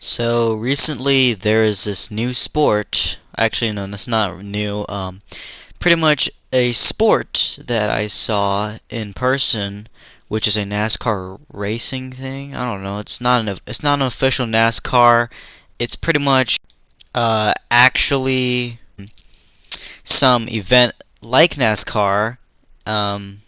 So recently there is this new sport. Actually, no, that's not new. Pretty much a sport that I saw in person, which is a NASCAR racing thing. I don't know. It's not an official NASCAR. It's pretty much actually some event like NASCAR. Um,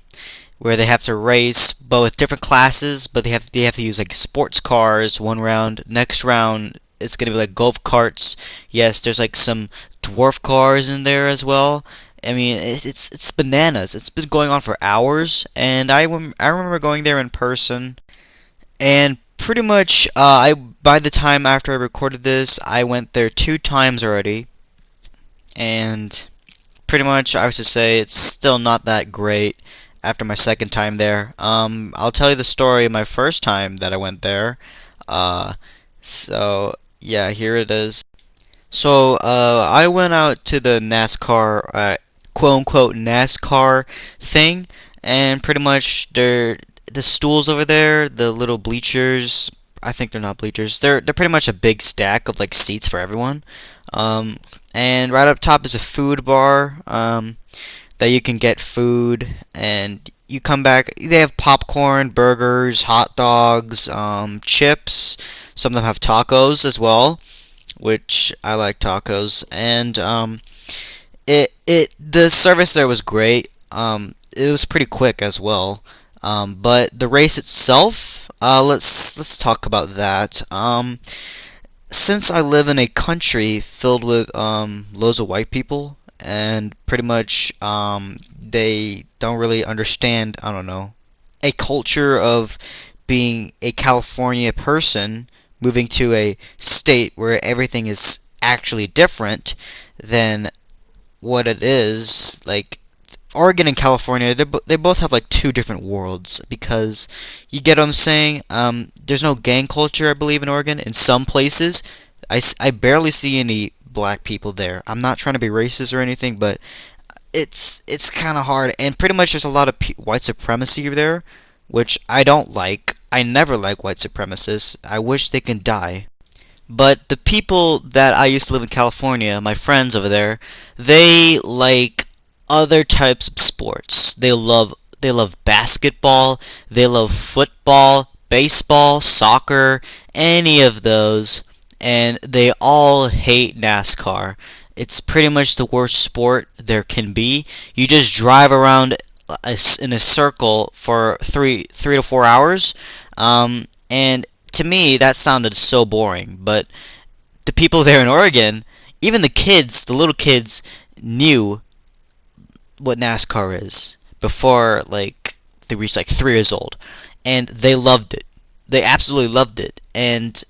where they have to race both different classes, but they have to use like sports cars one round. Next round, it's gonna be like golf carts. Yes, there's like some dwarf cars in there as well. I mean, it's bananas. It's been going on for hours, and I remember going there in person, and pretty much I by the time after I recorded this, I went there 2 times already, and pretty much I would just say it's still not that great after my second time there. I'll tell you the story of my first time that I went there. Uh, so yeah, here it is. So I went out to the NASCAR, quote unquote NASCAR thing, and pretty much the stools over there, the little bleachers. I think they're not bleachers. They're pretty much a big stack of like seats for everyone. Um, and right up top is a food bar. That you can get food, and you come back. They have popcorn, burgers, hot dogs, chips. Some of them have tacos as well, which I like tacos. And the service there was great. It was pretty quick as well. But the race itself, let's talk about that. Since I live in a country filled with loads of white people, and pretty much they don't really understand, I don't know, a culture of being a California person moving to a state where everything is actually different than what it is. Like Oregon and California, they both have like two different worlds, because you get what I'm saying. There's no gang culture, I believe, in Oregon. In some places, I barely see any black people there. I'm not trying to be racist or anything, but it's kind of hard. And pretty much there's a lot of white supremacy there, which I don't like. I never like white supremacists. I wish they can die. But the people that I used to live in California, my friends over there, they like other types of sports. They love basketball, they love football, baseball, soccer, any of those, and they all hate NASCAR. It's pretty much the worst sport there can be. You just drive around in a circle for three to 4 hours, and to me that sounded so boring. But the people there in Oregon, even the kids, the little kids, knew what NASCAR is before like they reached like 3 years old, and they loved it. They absolutely loved it, and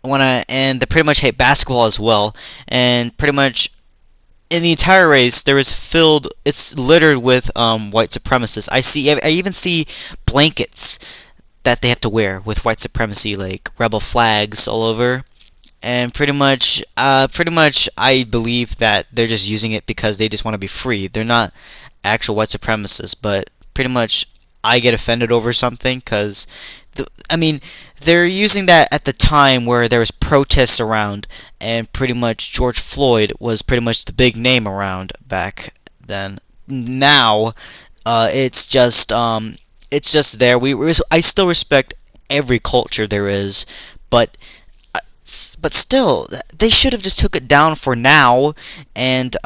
they pretty much hate basketball as well. And pretty much in the entire race, there is filled. It's littered with white supremacists. I even see blankets that they have to wear with white supremacy, like rebel flags all over. And pretty much, I believe that they're just using it because they just want to be free. They're not actual white supremacists, but pretty much, I get offended over something because, I mean, they're using that at the time where there was protests around, and pretty much George Floyd was pretty much the big name around back then. Now, it's just there. I still respect every culture there is, but but still, they should have just took it down for now, and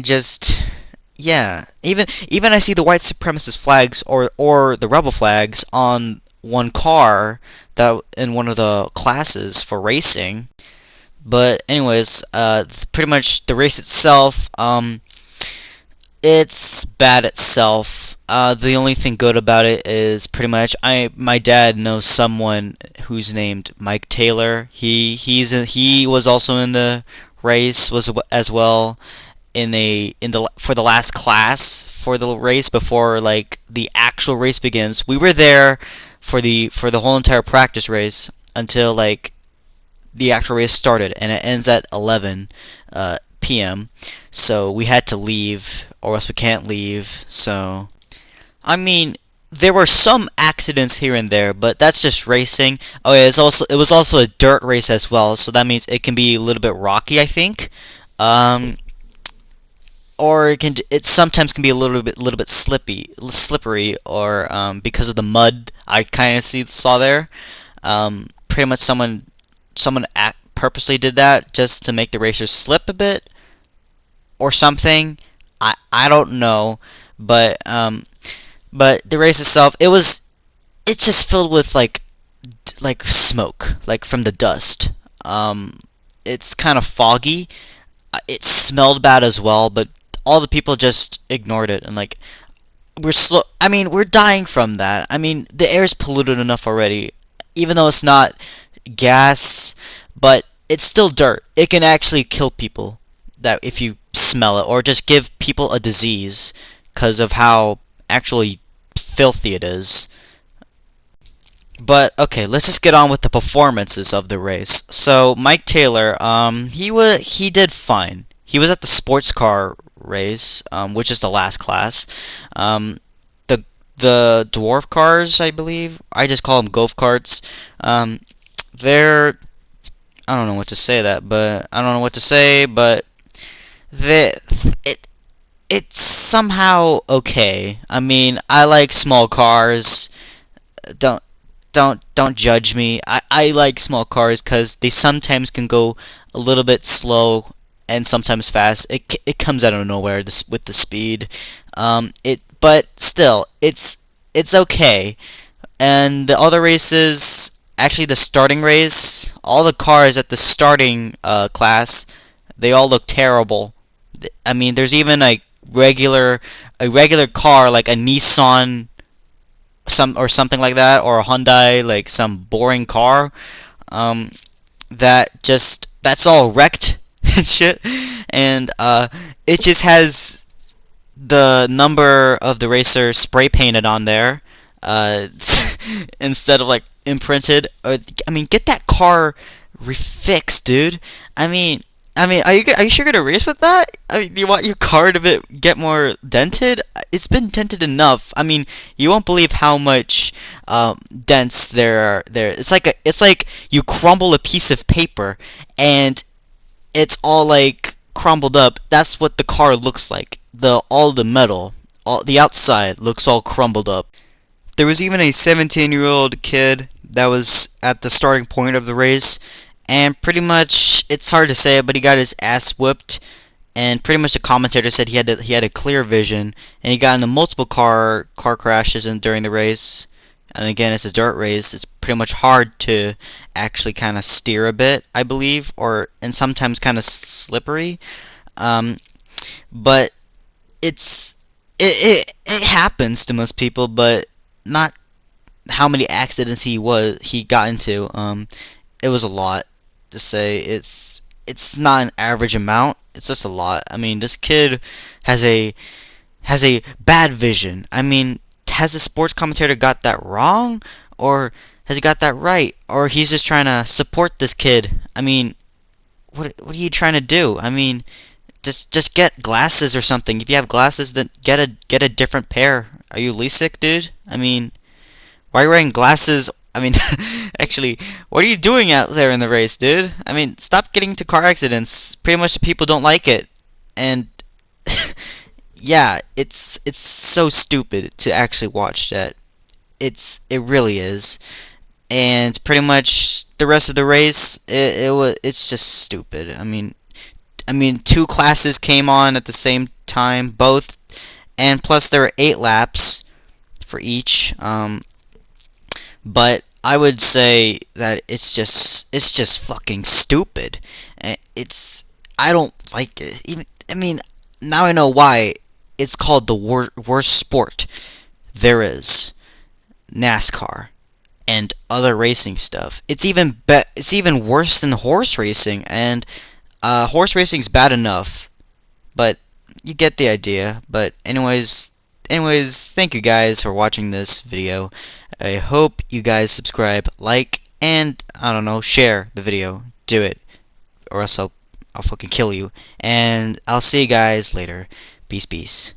just, yeah. Even I see the white supremacist flags, or the rebel flags on one car that in one of the classes for racing. But anyways, pretty much the race itself, it's bad itself. The only thing good about it is pretty much my dad knows someone who's named Mike Taylor. He was also in the race, was as well in the for the last class for the race before like the actual race begins. We were there for the whole entire practice race until like the actual race started, and it ends at 11 p.m. So we had to leave, or else we can't leave. So I mean, there were some accidents here and there, but that's just racing. Oh yeah, it was also a dirt race as well, so that means it can be a little bit rocky, I think. Um, or it sometimes can be a little bit slippery, or because of the mud I kind of saw there. Pretty much someone purposely did that just to make the racers slip a bit or something. I don't know, but the race itself, it's just filled with like smoke, like from the dust. It's kind of foggy. It smelled bad as well, but all the people just ignored it, and like we're slow. I mean, we're dying from that. I mean, the air is polluted enough already, even though it's not gas, but it's still dirt. It can actually kill people that if you smell it, or just give people a disease because of how actually filthy it is. But okay, let's just get on with the performances of the race. So Mike Taylor, he did fine. He was at the sports car race, which is the last class. The dwarf cars, I believe. I just call them golf carts. They're I don't know what to say that, but I don't know what to say, but the it it's somehow okay. I mean, I like small cars. Don't don't judge me. I like small cars because they sometimes can go a little bit slow and sometimes fast. It comes out of nowhere with the speed. But still it's okay. And the other races, actually the starting race, all the cars at the starting class, they all look terrible. I mean, there's even a regular car like a Nissan something like that, or a Hyundai, like some boring car, um, that's all wrecked and shit, and it just has the number of the racer spray painted on there, uh, instead of like imprinted. I mean, get that car refixed, dude. I mean, are you sure you're gonna race with that? I mean, you want your car to get more dented? It's been dented enough. I mean, you won't believe how much dents there are there. It's like you crumble a piece of paper and it's all like crumbled up. That's what the car looks like. All the metal, all the outside looks all crumbled up. There was even a 17-year-old kid that was at the starting point of the race, and pretty much it's hard to say, but he got his ass whipped. And pretty much the commentator said he had a clear vision, and he got into multiple car crashes during the race. And again, it's a dirt race. It's pretty much hard to actually kind of steer a bit, I believe, and sometimes kind of slippery. Um, but it happens to most people, but not how many accidents he got into. It was a lot to say. It's not an average amount. It's just a lot. I mean, this kid has a bad vision. I mean, has the sports commentator got that wrong, or has he got that right, or he's just trying to support this kid? I mean, what are you trying to do? I mean, just get glasses or something. If you have glasses, then get a different pair. Are you LASIK, dude? I mean, why are you wearing glasses? I mean, actually, what are you doing out there in the race, dude? I mean, stop getting into car accidents. Pretty much the people don't like it. And yeah, it's so stupid to actually watch that. It really is. And pretty much the rest of the race, it's just stupid. I mean, two classes came on at the same time, both, and plus there were 8 laps for each. But I would say that it's just fucking stupid. I don't like it. Even I mean, now I know why it's called the worst sport there is. NASCAR and other racing stuff. It's even worse than horse racing, and horse racing's bad enough, but you get the idea. But anyways, thank you guys for watching this video. I hope you guys subscribe, like, and I don't know, share the video. Do it, or else I'll fucking kill you. And I'll see you guys later. Peace, peace.